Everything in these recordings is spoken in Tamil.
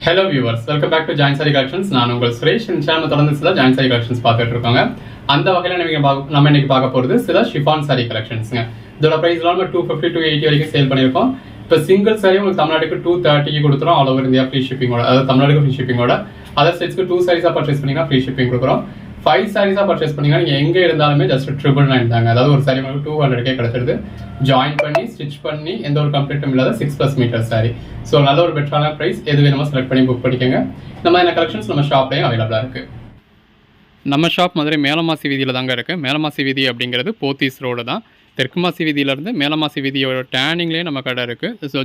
Hello viewers, welcome back to Giant Saree Collections. நான் உங்கள் சுரேஷ். இந்த சேனல் தொடர்ந்து சில Giant Saree Collections பார்த்துட்டு இருக்காங்க. அந்த வகையில் நம்ம இன்னைக்கு பார்க்க போகிறது சில ஷிஃபான் சாரி கலெக்ஷன்ஸ்ங்க. இதோட பிரைஸ்லாம் நம்ம 250 to 80 வரைக்கும் சேல் பண்ணியிருக்கோம். இப்போ சிங்கிள் சாரி உங்களுக்கு தமிழ்நாட்டுக்கு 230 கொடுத்துரும், ஆல் ஓவர் இந்தியா ஃப்ரீ ஷிப்பிங்கோட. அதாவது தமிழ்நாட்டுக்கு ஃப்ரீ ஷிப்பிங்கோட. அதர் ஸ்டேட்ஸ்க்கு 2 சாரீஸாக பர்ச்சேஸ் பண்ணிங்கன்னா ஃப்ரீ ஷிப்பிங் கொடுக்குறோம். 5 சாரீஸாக பர்ச்சேஸ் பண்ணிங்கன்னா நீங்கள் எங்கே இருந்தாலுமே ஜஸ்ட் 999 தாங்க. அதாவது ஒரு சாரி உங்களுக்கு 200 கிடைச்சிருது. ஜாயின் பண்ணி ஸ்டிச் பண்ணி எந்த ஒரு கம்ப்ளீட்டும் இல்லாத 6+ மீட்டர் சாரி. ஸோ நல்ல ஒரு பெட்டரான ப்ரைஸ். எது வேணுமோ செலக்ட் பண்ணி புக் பண்ணிக்கோங்க. இந்த மாதிரியான கலெக்ஷன்ஸ் நம்ம ஷாப்லேயும் அவைலபிளாக இருக்குது. நம்ம ஷாப் மதுரை மேலமாசி வீதியில் தாங்க இருக்குது. மேலமாசி வீதி அப்படிங்கிறது போத்தீஸ் ரோடு தான். தெற்குமாசி வீதியிலேருந்து மேலமாசி வீதியோட டேனிங்லேயே நம்ம கடை இருக்குது. ஸோ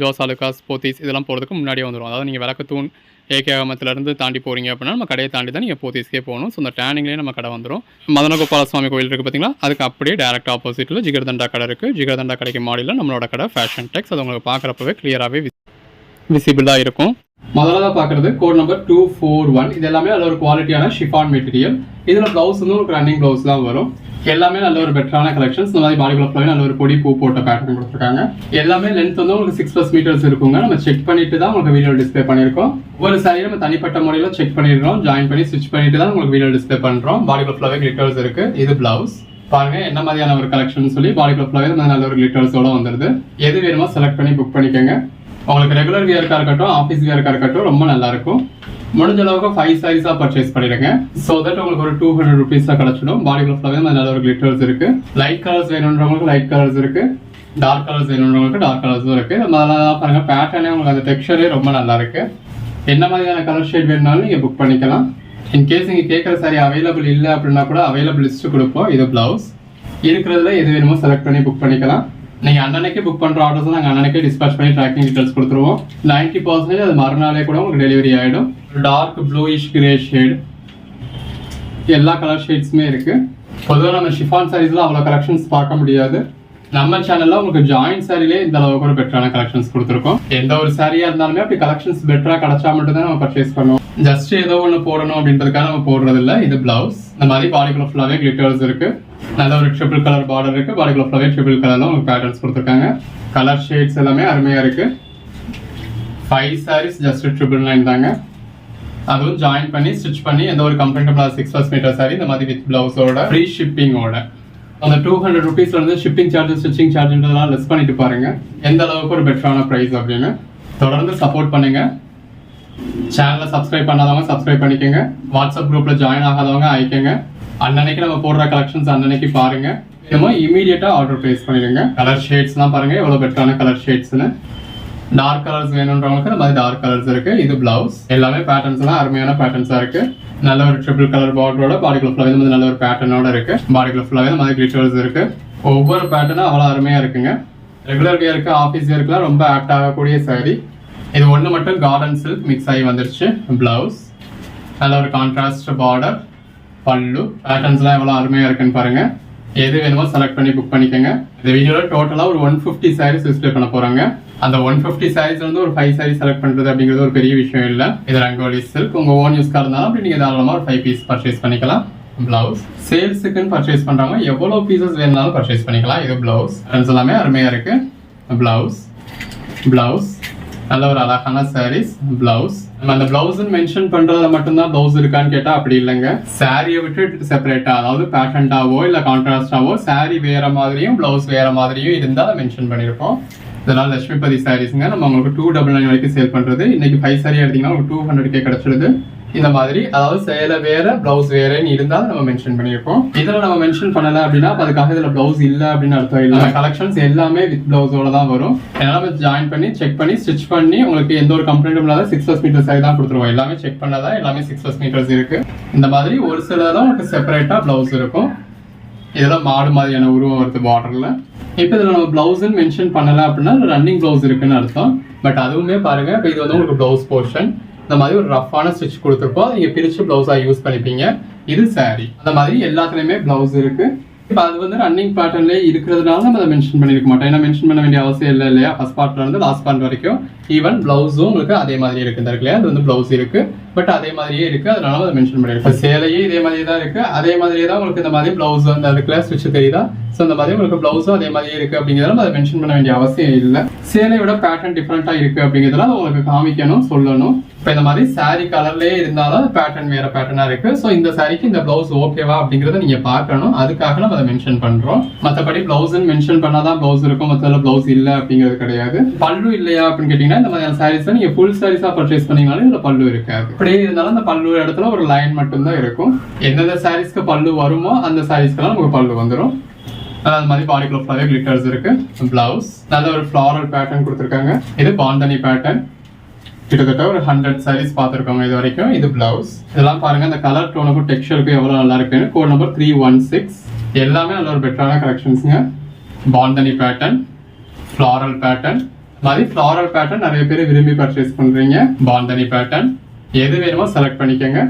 ஜோசாலுக்காஸ் போத்தீஸ் இதெல்லாம் போகிறதுக்கு முன்னாடியே வந்துடும். அதாவது நீங்கள் விளக்கத்தூண் ஏகேகமத்துலேருந்து தாண்டி போகிறீங்க அப்படின்னா நம்ம கடையை தாண்டி தான் நீங்கள் போத்தீஸ்க்கே போகணும். ஸோ அந்த டேனிங்லேயே நம்ம கடை வந்துடும். மதனகோபால சுவாமி கோயில் இருக்குது பார்த்தீங்களா, அதுக்கு அப்படியே டேரக்ட் ஆப்போசிட்டில் ஜிகர்தண்டா கடை இருக்குது. ஜிகர்தண்டா கடைக்கு மாடியில் நம்மளோட கடை ஃபேஷன் டெக்ஸ். அது உங்களுக்கு பார்க்குறப்பவே கிளியராகவே விசிபிளாக இருக்கும். முதல்ல பார்க்குறது கோட் நம்பர் 241. இது எல்லாமே நல்ல ஒரு குவாலிட்டியான ஷிஃபான் மெட்டீரியல். இதில் ப்ளவுஸ் வந்து ஒரு ரன்னிங் ப்ளவுஸ் தான் வரும். எல்லாமே நல்ல ஒரு பெட்டரான கலெக்ஷன்ஸ். இந்த மாதிரி பாடி கிளாப்ல நல்ல ஒரு பொடி பூ போட்ட பேட்டர்ன் கொடுத்துருக்காங்க. எல்லாமே லென்த் வந்து உங்களுக்கு 6+ மீட்டர்ஸ் இருக்குங்க. நம்ம செக் பண்ணிட்டு தான் உங்களுக்கு வீடியோ டிஸ்பிளே பண்ணியிருக்கோம். ஒவ்வொரு சாரியும் நம்ம தனிப்பட்ட முறையில் செக் பண்ணிடுறோம். ஜாயின் பண்ணி ஸ்டிச் பண்ணிட்டு தான் உங்களுக்கு வீடியோ டிஸ்பிளே பண்ணுறோம். பாடி கிளாப்லவே கிளிட்டர்ஸ் இருக்கு. இது பிளவுஸ் பாருங்க என்ன மாதிரியான ஒரு கலெக்ஷன் சொல்லி பாடி கிளாப்லவே நல்ல ஒரு கிளிட்டர்ஸோட வந்துருது. எது வேணுமோ செலக்ட் பண்ணி புக் பண்ணிக்கோங்க. உங்களுக்கு ரெகுலர் வியர்க்கா இருக்கட்டும், ஆஃபீஸ் வியர்க்கா இருக்கட்டும், ரொம்ப நல்லா இருக்கும். முடிஞ்ச அளவுக்கு 5 சாரீஸா பர்ச்சேஸ் பண்ணிடுங்க. ஸோ தட் உங்களுக்கு ஒரு 200 ருபீஸா கிடைச்சிடும். பாடி கிளாப்லவே நல்ல ஒரு கிளிட்டர்ஸ் இருக்கு. லைட் கலர்ஸ் வேணுன்றவங்களுக்கு லைட் கலர்ஸ் இருக்கு, டார்க் கலர்ஸ் வேணுன்றவங்களுக்கு டார்க் கலர்ஸும் இருக்கு. அதெல்லாம் பாருங்க பேட்டர்னே உங்களுக்கு அந்த டெக்ஸ்சரே ரொம்ப நல்லா இருக்கு. என்ன மாதிரியான கலர் ஷேட் வேணும்னாலும் நீங்க புக் பண்ணிக்கலாம். இன்கேஸ் நீங்க கேட்குற சாரி அவைலபிள் இல்லை அப்படின்னா கூட அவைலபிள் லிஸ்ட் கொடுப்போம். இது பிளவுஸ் இருக்கிறதுல எது வேணுமோ செலக்ட் பண்ணி புக் பண்ணிக்கலாம். நீங்க அன்னன்னைக்கு புக் பண்ற ஆர்டர்ஸ் நாங்க அன்னன்னைக்கே டிஸ்பேச் பண்ணி ட்ராக்கிங் டீடைல்ஸ் கொடுத்துருவோம். 90% அது மறுநாளே கூட உங்களுக்கு டெலிவரி ஆயிடும். டார்க் ப்ளூயிஷ் கிரே ஷேட், எல்லா கலர் ஷேட்ஸுமே இருக்கு. பொதுவாக நம்ம ஷிஃபான் சாரீஸ்ல அவ்வளோ கலெக்ஷன்ஸ் பார்க்க முடியாது. நம்ம சேனல்ல உங்களுக்கு ஜாயிண்ட் சாரிலே இந்த அளவுக்கு ஒரு பெட்டரான கலெக்ஷன்ஸ் கொடுத்துருக்கோம். எந்த ஒரு சாரியா இருந்தாலுமே அப்படி கலெக்ஷன்ஸ் பெட்டரா கிடைச்சா மட்டும் தான் நம்ம பர்ச்சேஸ் பண்ணுவோம். ஜஸ்ட் ஏதோ ஒன்று போடணும் அப்படின்றதுக்காக நம்ம போடுறது இல்லை. இது பிளவுஸ். இந்த மாதிரி பாடிக்குள்ள ஃபுல்லாவே கிளிட்டர்ஸ் இருக்கு. நல்ல ஒரு ட்ரிபிள் கலர் பார்டர் இருக்கு. பாடிக்குள்ள ஃபுல்லாவே ட்ரிபிள் கலர்ல உங்களுக்கு பேட்டர்ன்ஸ் கொடுத்துருக்காங்க. கலர் ஷேட்ஸ் எல்லாமே அருமையா இருக்கு. 5 சாரீஸ் ஜஸ்ட் 999 தாங்க. அதுவும் ஜாயின் பண்ணி ஸ்டிச் பண்ணி எந்த ஒரு கம்ப்ளைண்ட் 6+ மீட்டர் சாரி இந்த மாதிரி வித் பிளவுஸோட ஃப்ரீ ஷிப்பிங்கோட. அந்த 200 ருபீஸ்ல இருந்து ஷிப்பிங் சார்ஜஸ் ஸ்டிச்சிங் சார்ஜ்ன்றதெல்லாம் லெஸ் பண்ணிட்டு பாருங்க எந்த அளவுக்கு ஒரு பெட்டரான பிரைஸ் அப்படின்னு. தொடர்ந்து சப்போர்ட் பண்ணுங்க. சேனலை சப்ஸ்கிரைப் பண்ணாதவங்க சப்ஸ்கிரைப் பண்ணிக்கோங்க. வாட்ஸ்அப் குரூப்ல ஜாயின் ஆகாதவங்க ஆயிக்கோங்க. அன்னன்னைக்கு நம்ம போடுற கலெக்ஷன்ஸ் அன்னன்னைக்கு பாருங்க. இமீடியட்டா ஆர்டர் பிளேஸ் பண்ணிடுங்க. கலர் ஷேட்ஸ் எல்லாம் பாருங்க எவ்வளவு பெட்டரான கலர் ஷேட்ஸ்னு. டார்க் கலர்ஸ் வேணுன்றவங்களுக்கு இந்த மாதிரி டார்க் கலர்ஸ் இருக்கு. இது பிளவுஸ். எல்லாமே பேட்டர்ன்ஸ் எல்லாம் அருமையான பேட்டர்ன்ஸா இருக்கு. நல்ல ஒரு ட்ரிபிள் கலர் பார்டரோட பாடிக்குள்ள ஃபுல்லாவே இந்த நல்ல ஒரு பேட்டர்னோட இருக்கு. பாடிக்குள்ள ஃபுல்லாவே இந்த மாதிரி கிளிட்டர்ஸ் இருக்கு. ஒவ்வொரு பேட்டர்னும் அவ்வளோ அருமையா இருக்குங்க. ரெகுலர் வியருக்கு ஆஃபீஸ் வியருக்குலாம் ரொம்ப ஆக்ட் ஆகக்கூடிய சாரி. இது ஒன்று மட்டும் கார்டன் சில்க் மிக்ஸ் ஆகி வந்துருச்சு. பிளவுஸ் நல்ல ஒரு கான்ட்ராஸ்ட் பார்டர், பல்லு பேட்டர்ன்ஸ்லாம் எவ்வளோ அருமையா இருக்குன்னு பாருங்க. எது வேணுமோ செலக்ட் பண்ணி புக் பண்ணிக்கோங்க. இந்த வீடியோல டோட்டலா ஒரு 150 சாரீஸ் டிஸ்பிளே பண்ண போறாங்க. அந்த 150 சாரீஸ் வந்து ஒரு 5 சாரீஸ் செலக்ட் பண்றது அப்படிங்கிறது ஒரு பெரிய விஷயம் இல்ல. இது ரங்கோலி சில்க். உங்க ஓன் யூஸ்க்கா இருந்தாலும் அப்படி நீங்க தாராளமா ஒரு 5 பீஸ் பர்ச்சேஸ் பண்ணிக்கலாம். பிளவுஸ் சேல்ஸுக்குன்னு பர்ச்சேஸ் பண்றவங்க எவ்வளவு பீசஸ் வேணும்னாலும் பர்ச்சேஸ் பண்ணிக்கலாம். இது பிளவுஸ் எல்லாமே அருமையா இருக்கு. பிளவுஸ் நல்ல ஒரு அழகான சாரீஸ். பிளவுஸ் நம்ம அந்த பிளவுஸ் மென்ஷன் பண்றதுல மட்டும்தான் பிளவுஸ் இருக்கான்னு கேட்டா அப்படி இல்லைங்க. சாரியை விட்டு செப்பரேட்டா, அதாவது பேட்டர்ன்டாவோ இல்ல கான்ட்ராஸ்டாவோ சாரி வேற மாதிரியும் பிளவுஸ் வேற மாதிரியும் இருந்தா மென்ஷன் பண்ணிருப்போம். இதெல்லாம் லட்சுமிபதி சாரீஸ்ங்க. நம்ம உங்களுக்கு 299 வரைக்கும் சேல் பண்றது. இன்னைக்கு 5 சாரி எடுத்தீங்கன்னா உங்களுக்கு 200 கிடைச்சிடுது. இந்த மாதிரி அதாவது சேலை வேற பிளவுஸ் வேறன்னு இருந்தாலும் நம்ம மென்ஷன் பண்ணிருப்போம். இதுல நம்ம மென்ஷன் பண்ணல அப்படின்னா அதுக்காக இதுல பிளவுஸ் இல்ல அப்படின்னு அர்த்தம் இல்ல. கலெக்ஷன்ஸ் எல்லாமே வித் பிளவுஸோட தான் வரும். எல்லாம் ஜாயின் பண்ணி செக் பண்ணி ஸ்டிச் பண்ணி உங்களுக்கு எந்த ஒரு கம்ப்ளைண்ட்டும் இல்லாத 6+ மீட்டர் சாரி தான் கொடுத்துருவோம். எல்லாமே செக் பண்ணாதான் எல்லாமே 6+ மீட்டர்ஸ் இருக்கு. இந்த மாதிரி ஒரு சிலதான் உங்களுக்கு செப்பரேட்டா பிளவுஸ் இருக்கும். இதெல்லாம் மாடு மாதிரியான உருவம் வருது பார்டர்ல. இப்போ இதுல நம்ம பிளவுஸ் மென்ஷன் பண்ணல அப்படின்னா ரன்னிங் பிளவுஸ் இருக்குன்னு அர்த்தம். பட் அதுவுமே பாருங்க, இப்போ இது வந்து உங்களுக்கு பிளவுஸ் போர்ஷன் இந்த மாதிரி ஒரு ரஃப்பான ஸ்டிச் கொடுத்துருப்போம். நீங்க பிரிச்சு பிளவுஸா யூஸ் பண்ணிப்பீங்க. இது சாரி. அந்த மாதிரி எல்லாத்துலயுமே பிளவுஸ் இருக்கு. இப்போ அது வந்து ரன்னிங் பேட்டர்ன்லேயே இருக்கிறதுனால நம்ம அதை மென்ஷன் பண்ணிருக்க மாட்டோம். ஏன்னா மென்ஷன் பண்ண வேண்டிய அவசியம் இல்லை இல்லையா. ஃபர்ஸ்ட் பார்ட்ல இருந்து லாஸ்ட் பார்ட் வரைக்கும் ஈவன் பிளவுஸும் உங்களுக்கு அதே மாதிரி இருக்கு. இந்த இருக்குல்லையா, அது வந்து பிளவுஸ் இருக்கு. பட் அதே மாதிரியே இருக்கு. அதனால அதை மென்ஷன் பண்ணிருக்கோம். சேலையே இதே மாதிரி தான் இருக்கு. அதே மாதிரியே தான் உங்களுக்கு இந்த மாதிரி பிளவுஸ் வந்து அதுக்குள்ள ஸ்டிச் தெரியுதா. ஸோ இந்த மாதிரி உங்களுக்கு ப்ளவுஸும் அதே மாதிரி இருக்குது அப்படிங்கிறத நம்ம அதை மென்ஷன் பண்ண வேண்டிய அவசியம் இல்லை. சேலையோட பேட்டர்ன் டிஃப்ரெண்ட்டாக இருக்குது அப்படிங்கிறதுலாம் உங்களுக்கு காமிக்கணும், சொல்லணும். இப்போ இந்த மாதிரி சாரீ கலர்லேயே இருந்தாலும் பேட்டர்ன் வேறு பேட்டர்னாக இருக்குது. ஸோ இந்த சாரிக்கு இந்த ப்ளவுஸ் ஓகேவா அப்படிங்கிறத நீங்கள் பார்க்கணும். அதுக்காக நம்ம அதை மென்ஷன் பண்ணுறோம். மற்றபடி ப்ளவுஸ்ன்னு மென்ஷன் பண்ணால் தான் ப்ளவுஸ் இருக்கும், மற்றதில் ப்ளவுஸ் இல்லை அப்படிங்கிறது கிடையாது. பல்லு இல்லையா அப்படின்னு கேட்டிங்கன்னா இந்த மாதிரியான சாரீஸை நீங்கள் ஃபுல் சாரீஸாக பர்ச்சேஸ் பண்ணிங்கனாலும் இதில் பல்லு இருக்காது. அப்படியே இருந்தாலும் அந்த பல்லு இடத்துல ஒரு லைன் மட்டும்தான் இருக்கும். எந்தெந்த சாரீஸ்க்கு பல்லு வருமோ அந்த சாரீஸ்க்கெல்லாம் நமக்கு பல்லு வந்துடும். அது மாதிரி பாடிக்குள்ள ஃபுல்லாவே கிளிட்டர்ஸ் இருக்கு. பிளவுஸ் நல்ல ஒரு ஃப்ளாரல் பேட்டர்ன் கொடுத்துருக்காங்க. இது பாந்தனி பேட்டர்ன். கிட்டத்தட்ட ஒரு 100 சாரீஸ் பார்த்துருக்கோங்க இது வரைக்கும். இது பிளவுஸ். இதெல்லாம் பாருங்க அந்த கலர் டோனுக்கும் டெக்ஸ்சருக்கும் எவ்வளோ நல்லா இருக்குன்னு. Code number 316. எல்லாமே நல்ல ஒரு பெட்டரான கலெக்ஷன்ஸுங்க. Bandhani pattern, floral pattern. மாதிரி ஃப்ளாரல் பேட்டர்ன் நிறைய பேர் விரும்பி பர்ச்சேஸ் பண்றீங்க. பாந்தனி பேட்டர்ன் எது வேணுமோ செலக்ட் பண்ணிக்கோங்க.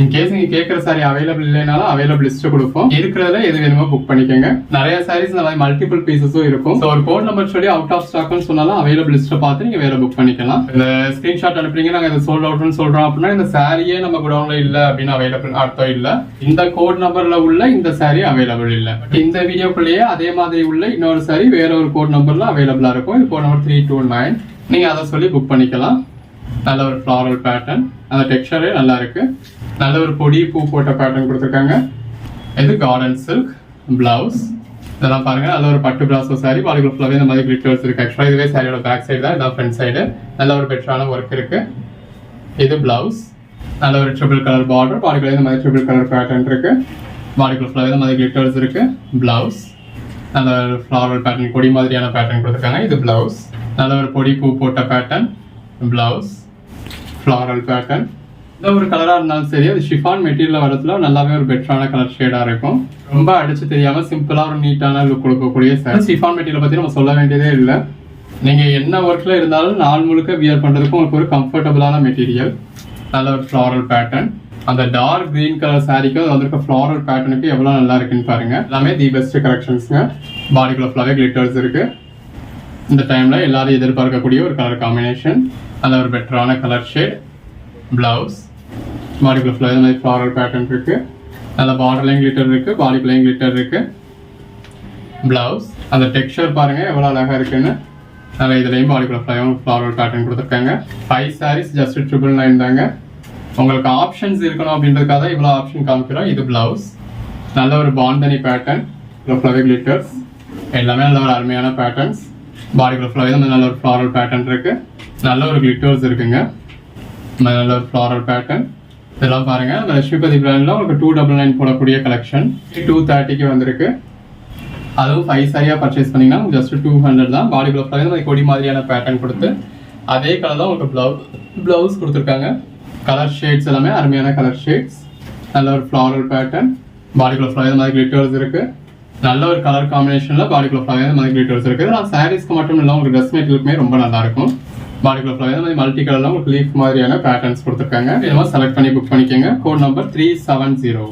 இன்கேஸ் நீங்க கேட்குற சாரி அவைலபிள் இல்லைனாலும் அவைலபிள் லிஸ்ட் கொடுப்போம். இருக்கிறதுல எது வேணுமோ புக் பண்ணிக்கோங்க. நிறைய சாரீஸ் இந்த மாதிரி மல்டிபிள் பீசஸும் இருக்கும். ஸோ ஒரு கோட் நம்பர் சொல்லி அவுட் ஆஃப் ஸ்டாக்னு சொன்னாலும் அவைலபிள் லிஸ்ட்டை பார்த்து நீங்க வேற புக் பண்ணிக்கலாம். இந்த ஸ்கிரீன்ஷாட் அனுப்புறீங்க, நாங்கள் இதை சோல்ட் அவுட்னு சொல்றோம் அப்படின்னா இந்த சாரியே நம்ம குடவுன்ல இல்லை அப்படின்னு அவைலபிள் அர்த்தம் இல்லை. இந்த கோட் நம்பர்ல உள்ள இந்த சாரி அவைலபிள் இல்லை. இந்த வீடியோக்குள்ளேயே அதே மாதிரி உள்ள இன்னொரு சாரி வேற ஒரு கோட் நம்பர்ல அவைலபிளா இருக்கும். இது கோட் நம்பர் 329. நீங்க அதை சொல்லி புக் பண்ணிக்கலாம். நல்ல ஒரு ஃப்ளாரல் பேட்டர்ன், அந்த டெக்ஸ்சரே நல்லா இருக்கு. நல்ல ஒரு பொடி பூ போட்ட பேட்டர்ன் கொடுத்துருக்காங்க. இது கார்டன் சில்க் பிளவுஸ். இதெல்லாம் பாருங்க நல்ல ஒரு பட்டு பிராசோ சாரி. பாடிக்குள்ள ஃபுல்லாவே இந்த மாதிரி கிளிட்டர்ஸ் இருக்கு. ஆக்சுவலாக இதுவே சாரியோட பேக் சைடு தான், இதான் ஃப்ரண்ட் சைடு. நல்ல ஒரு பெட்டரான ஒர்க் இருக்கு. இது பிளவுஸ். நல்ல ஒரு ட்ரிபிள் கலர் பார்டர். பாடிக்குள்ள இந்த மாதிரி ட்ரிபிள் கலர் பேட்டர்ன் இருக்கு. பாடிக்குள்ள ஃபுல்லாவே இந்த மாதிரி கிளிட்டர்ஸ் இருக்கு. பிளவுஸ் நல்ல ஒரு ஃப்ளாரல் பேட்டர்ன், கொடி மாதிரியான பேட்டர்ன் கொடுத்துருக்காங்க. இது பிளவுஸ். நல்ல ஒரு பொடி பூ போட்ட பேட்டர்ன். Blouse floral pattern. இந்த ஒரு கலராக இருந்தாலும் சரி, அது ஷிஃபான் மெட்டீரியல் வரதுல நல்லாவே ஒரு பெட்டரான கலர் ஷேடாக இருக்கும். ரொம்ப அடிச்சு தெரியாமல் சிம்பிளாக ஒரு நீட்டான லுக் கொடுக்கக்கூடிய சாரி. ஷிஃபான் மெட்டீரியல் பற்றி நம்ம சொல்ல வேண்டியதே இல்லை. நீங்கள் என்ன ஒர்க்கில் இருந்தாலும் நாள் முழுக்க வியர் பண்ணுறதுக்கும் உங்களுக்கு ஒரு கம்ஃபர்டபுளான மெட்டீரியல். நல்ல ஒரு ஃப்ளாரல் பேட்டர்ன். அந்த டார்க் கிரீன் கலர் சாரிக்கு அது வந்திருக்க ஃப்ளாரல் பேட்டர்னுக்கு எவ்வளோ நல்லா இருக்குன்னு பாருங்க. எல்லாமே தி பெஸ்ட் கலெக்ஷன்ஸுங்க. பாடிக்குள்ள ஃபுல்லாகவே கிளிட்டர்ஸ் இருக்கு. இந்த டைமில் எல்லாரும் எதிர்பார்க்கக்கூடிய ஒரு கலர் காம்பினேஷன். நல்ல ஒரு பெட்டரான கலர் ஷேட். பிளவுஸ் பாடிக்குள்ள ஃபுல்லாக இந்த மாதிரி ஃப்ளாரல் பேட்டர்ன் இருக்கு. நல்ல பார்டர்லையும் கிளிட்டர் இருக்கு, பாடிக்குள்ளேயும் கிளிட்டர் இருக்கு. பிளவுஸ் அந்த டெக்ஸ்சர் பாருங்க எவ்வளோ அழகா இருக்குன்னு. நல்ல இதுலையும் பாடிக்குள்ள ஃபுல்லாகவும் ஃப்ளாரல் பேட்டர்ன் கொடுத்துருக்காங்க. 5 சாரீஸ் ஜஸ்ட் 999 தாங்க. உங்களுக்கு ஆப்ஷன்ஸ் இருக்கணும் அப்படின்றதுக்காக தான் இவ்வளோ ஆப்ஷன் காமிக்கிறோம். இது பிளவுஸ். நல்ல ஒரு பாந்தனி பேட்டர்ன், ஃபுல்லாகவே கிளிட்டர்ஸ். எல்லாமே நல்ல ஒரு அருமையான பேட்டர்ன்ஸ். பாடிக்குள்ள ஃபுல்லாகவே நல்ல ஒரு ஃப்ளாரல் பேட்டர்ன் இருக்கு. நல்ல ஒரு கிளிட்டர்ஸ் இருக்குங்க. நல்ல ஒரு ஃப்ளாரல் பேட்டர்ன். இதெல்லாம் பாருங்க அந்த லட்சுமிபதி பிராண்ட்ல உங்களுக்கு 299 போடக்கூடிய கலெக்ஷன் 230க்கு வந்திருக்கு. அதுவும் 5 சாரியா பர்ச்சேஸ் பண்ணீங்கன்னா ஜஸ்ட் 200 தான். பாடிக்குள்ள ஃபுல்லாகவே கொடி மாதிரியான பேட்டர்ன் கொடுத்து அதே கலர் தான் உங்களுக்கு பிளவுஸ் கொடுத்துருக்காங்க. கலர் ஷேட்ஸ் எல்லாமே அருமையான கலர் ஷேட்ஸ். நல்ல ஒரு ஃப்ளாரல் பேட்டர்ன். பாடிக்குள்ள ஃபுல்லாகவே இந்த மாதிரி கிளிட்டர்ஸ் இருக்கு. நல்ல ஒரு கலர் காம்பினேஷன்ல பாடிக்குள்ள ஃபுல்லாகவே இந்த மாதிரி கிளிட்டர்ஸ் இருக்கு. நான் சாரீஸ்க்கு மட்டும் இல்லை, உங்களுக்கு ட்ரெஸ் மெட்டீரியலுக்குமே ரொம்ப நல்லா இருக்கும். பாடிக்குள்ள ஃபுல்லாகவே இந்த மாதிரி மல்டி கலர்ல உங்களுக்கு லீஃப் மாதிரியான பேட்டர்ன்ஸ் கொடுத்துருக்காங்க. இதெல்லாம் செலக்ட் பண்ணி புக் பண்ணிக்கோங்க. Code number 370.